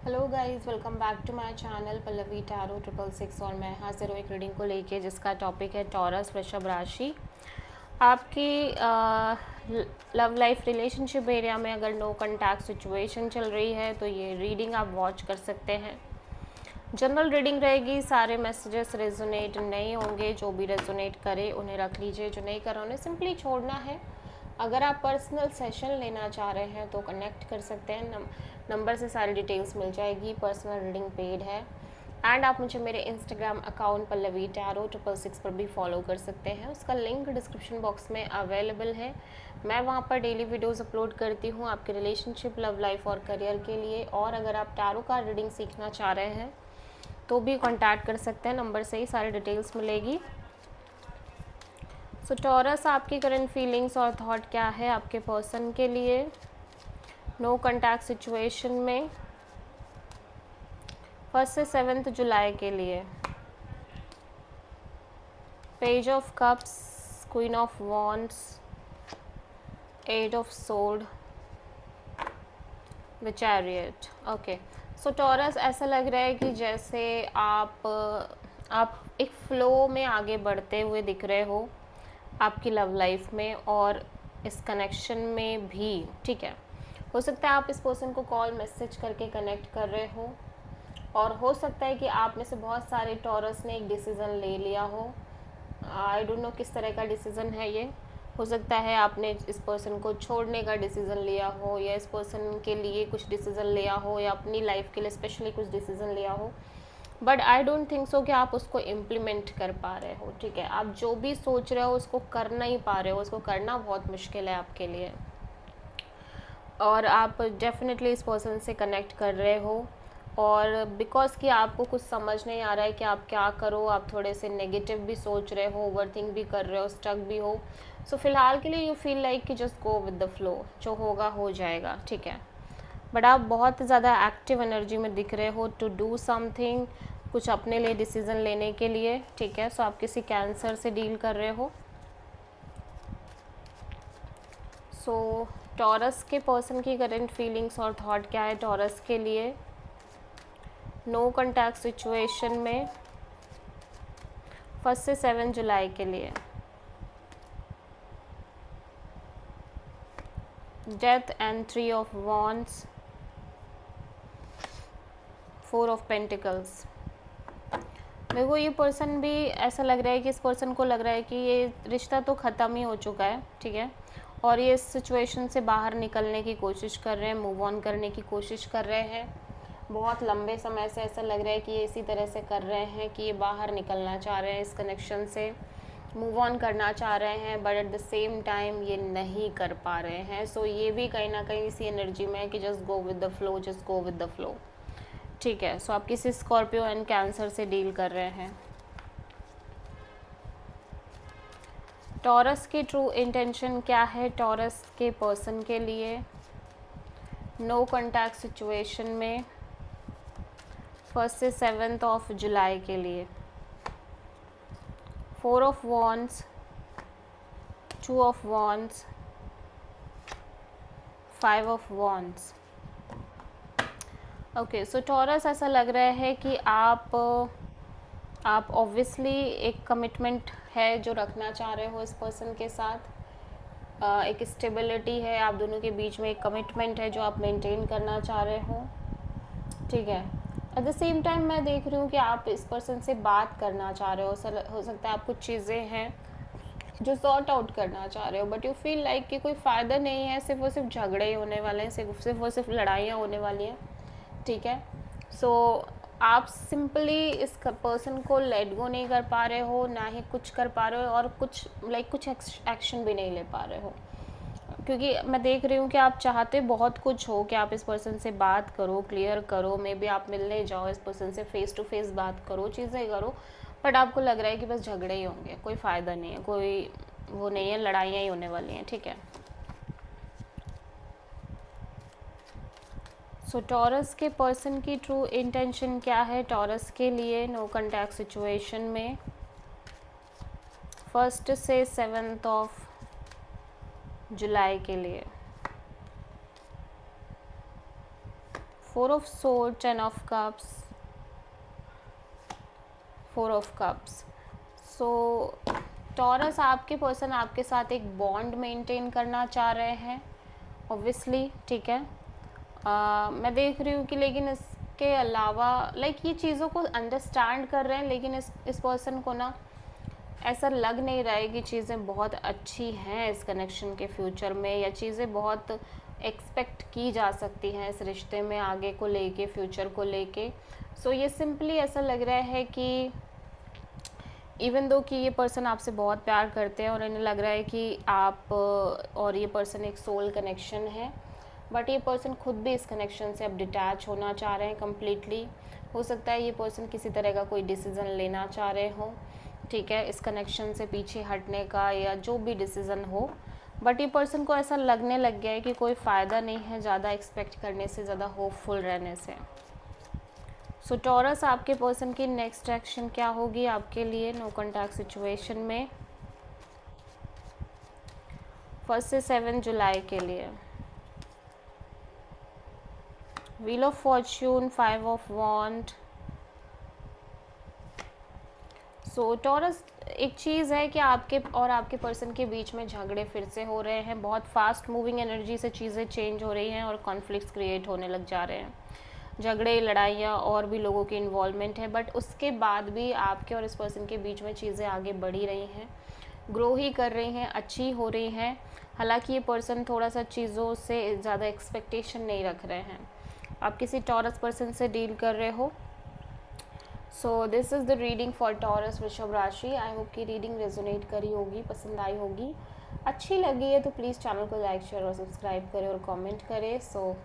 Hello guys, welcome back to my channel Pallavi tarot 666 और मैं हाजिर हूँ एक रीडिंग को लेके जिसका टॉपिक है टॉरस वृषभ राशि। आपकी लव लाइफ रिलेशनशिप एरिया में अगर नो कॉन्टैक्ट सिचुएशन चल रही है तो ये रीडिंग आप वॉच कर सकते हैं। जनरल रीडिंग रहेगी, सारे मैसेजेस रेजोनेट नहीं होंगे। जो भी रेजोनेट करे उन्हें रख लीजिए, जो नहीं कर रहा उन्हें सिंपली छोड़ना है। अगर आप पर्सनल सेशन लेना चाह रहे हैं तो कनेक्ट कर सकते हैं। नंबर से सारी डिटेल्स मिल जाएगी। पर्सनल रीडिंग पेड है एंड आप मुझे मेरे इंस्टाग्राम अकाउंट पल्लवी टैरो 666 पर भी फॉलो कर सकते हैं। उसका लिंक डिस्क्रिप्शन बॉक्स में अवेलेबल है। मैं वहाँ पर डेली वीडियोस अपलोड करती हूँ आपके रिलेशनशिप, लव लाइफ और करियर के लिए। और अगर आप टैरो का रीडिंग सीखना चाह रहे हैं तो भी कांटेक्ट कर सकते हैं, नंबर से ही सारी डिटेल्स मिलेगी। सो टॉरस, आपकी करंट फीलिंग्स और थॉट क्या है आपके पर्सन के लिए नो कॉन्टैक्ट सिचुएशन में 1 से 7 जुलाई के लिए। Page of cups, queen of wands, 8 of sword, the chariot. Okay, so taurus, ऐसा लग रहा है कि जैसे आप एक फ्लो में आगे बढ़ते हुए दिख रहे हो आपकी लव लाइफ में और इस कनेक्शन में भी। ठीक है, हो सकता है आप इस पर्सन को कॉल मैसेज करके कनेक्ट कर रहे हो और हो सकता है कि आप में से बहुत सारे टॉरस ने एक डिसीज़न ले लिया हो। आई डोंट नो किस तरह का डिसीज़न है ये। हो सकता है आपने इस पर्सन को छोड़ने का डिसीज़न लिया हो, या इस पर्सन के लिए कुछ डिसीज़न लिया हो, या अपनी लाइफ के लिए स्पेशली कुछ डिसीज़न लिया हो। But I don't think so कि आप उसको इम्प्लीमेंट कर पा रहे हो। ठीक है, आप जो भी सोच रहे हो उसको कर नहीं पा रहे हो, उसको करना बहुत मुश्किल है आपके लिए। और आप डेफिनेटली इस पर्सन से कनेक्ट कर रहे हो और बिकॉज कि आपको कुछ समझ नहीं आ रहा है कि आप क्या करो, आप थोड़े से नेगेटिव भी सोच रहे हो, ओवरथिंक भी कर रहे हो, स्टक भी हो। सो फिलहाल के लिए यू फील लाइक कि just go with the flow, जो होगा हो जाएगा। ठीक है, बट आप बहुत ज़्यादा एक्टिव एनर्जी में दिख रहे हो टू डू समथिंग, कुछ अपने लिए डिसीज़न लेने के लिए। ठीक है, सो आप किसी कैंसर से डील कर रहे हो। सो टॉरस के पर्सन की करंट फीलिंग्स और थॉट क्या है टॉरस के लिए नो कॉन्टैक्ट सिचुएशन में 1 से 7 जुलाई के लिए। Death and 3 of wands, 4 of pentacles. मेरे को ये पर्सन भी ऐसा लग रहा है कि इस पर्सन को लग रहा है कि ये रिश्ता तो ख़त्म ही हो चुका है। ठीक है, और ये इस सिचुएशन से बाहर निकलने की कोशिश कर रहे हैं, मूव ऑन करने की कोशिश कर रहे हैं। बहुत लंबे समय से ऐसा लग रहा है कि ये इसी तरह से कर रहे हैं कि ये बाहर निकलना चाह रहे हैं इस कनेक्शन से, मूव ऑन करना चाह रहे हैं, but at the same time ये नहीं कर पा रहे हैं। सो ये भी कहीं ना कहीं इसी एनर्जी में है कि just go with the flow, just go with the flow. ठीक है, सो आप किसी स्कॉर्पियो एंड कैंसर से डील कर रहे हैं। टॉरस की ट्रू इंटेंशन क्या है टॉरस के पर्सन के लिए नो कॉन्टैक्ट सिचुएशन में 1 से 7 ऑफ जुलाई के लिए। 4 of wands, 2 of wands, 5 of wands. Okay, so taurus, ऐसा लग रहा है कि आप ऑब्वियसली एक कमिटमेंट है जो रखना चाह रहे हो इस पर्सन के साथ। एक स्टेबिलिटी है आप दोनों के बीच में, एक कमिटमेंट है जो आप मेंटेन करना चाह रहे हो। ठीक है, एट द सेम टाइम मैं देख रही हूँ कि आप इस पर्सन से बात करना चाह रहे हो सकता है आप कुछ चीज़ें हैं जो सॉर्ट आउट करना चाह रहे हो, बट यू फील लाइक कि कोई फ़ायदा नहीं है, सिर्फ और सिर्फ झगड़े ही होने वाले हैं, सिर्फ और सिर्फ लड़ाइयाँ होने वाली हैं। ठीक है, सो आप सिंपली इस पर्सन को लेट गो नहीं कर पा रहे हो, ना ही कुछ कर पा रहे हो, और कुछ एक्शन भी नहीं ले पा रहे हो। क्योंकि मैं देख रही हूँ कि आप चाहते बहुत कुछ हो कि आप इस पर्सन से बात करो, क्लियर करो, मे बी आप मिलने जाओ, इस पर्सन से फेस टू फेस बात करो, चीज़ें करो, बट आपको लग रहा है कि बस झगड़े ही होंगे, कोई फ़ायदा नहीं है, कोई वो नहीं है, लड़ाइयाँ ही होने वाली हैं। ठीक है, सो टॉरस के पर्सन की ट्रू इंटेंशन क्या है टॉरस के लिए नो कॉन्टैक्ट सिचुएशन में 1 से 7 ऑफ जुलाई के लिए। 4 of sword, 10 of cups, 4 of cups. So taurus, आपके पर्सन आपके साथ एक बॉन्ड मेंटेन करना चाह रहे हैं ऑब्वियसली, ठीक है। मैं देख रही हूँ कि लेकिन इसके अलावा लाइक ये चीज़ों को अंडरस्टैंड कर रहे हैं, लेकिन इस पर्सन को ना ऐसा लग नहीं रहा है कि चीज़ें बहुत अच्छी हैं इस कनेक्शन के फ्यूचर में, या चीज़ें बहुत एक्सपेक्ट की जा सकती हैं इस रिश्ते में आगे को लेके, फ्यूचर को लेके। सो ये सिंपली ऐसा लग रहा है कि इवन दो कि ये पर्सन आपसे बहुत प्यार करते हैं और इन्हें लग रहा है कि आप और ये पर्सन एक सोल कनेक्शन है, बट ये पर्सन खुद भी इस कनेक्शन से अब डिटैच होना चाह रहे हैं कम्प्लीटली। हो सकता है ये पर्सन किसी तरह का कोई डिसीज़न लेना चाह रहे हो, ठीक है, इस कनेक्शन से पीछे हटने का या जो भी डिसीज़न हो, बट ये पर्सन को ऐसा लगने लग गया है कि कोई फ़ायदा नहीं है ज़्यादा एक्सपेक्ट करने से, ज़्यादा होपफुल रहने से। सो टॉरस, आपके पर्सन की नेक्स्ट एक्शन क्या होगी आपके लिए नो कॉन्टैक्ट सिचुएशन में 1 से 7 जुलाई के लिए? Wheel of fortune, 5 of wand. So Taurus, एक चीज़ है कि आपके और आपके पर्सन के बीच में झगड़े फिर से हो रहे हैं, बहुत फास्ट मूविंग एनर्जी से चीज़ें चेंज हो रही हैं और कॉन्फ्लिक्ट्स क्रिएट होने लग जा रहे हैं, झगड़े, लड़ाइयाँ और भी लोगों की इन्वॉल्वमेंट है, बट उसके बाद भी आपके और इस पर्सन के बीच में चीज़ें आगे बढ़ी रही हैं, ग्रो ही कर रही हैं, अच्छी हो रही हैं। हालांकि ये पर्सन थोड़ा सा चीज़ों से ज़्यादा एक्सपेक्टेशन नहीं रख रहे हैं। आप किसी टॉरस पर्सन से डील कर रहे हो। So this is the reading for taurus वृषभ राशि। आई होप कि रीडिंग रेजोनेट करी होगी, पसंद आई होगी, अच्छी लगी है तो प्लीज़ चैनल को लाइक, शेयर और सब्सक्राइब करें और कमेंट करें। सो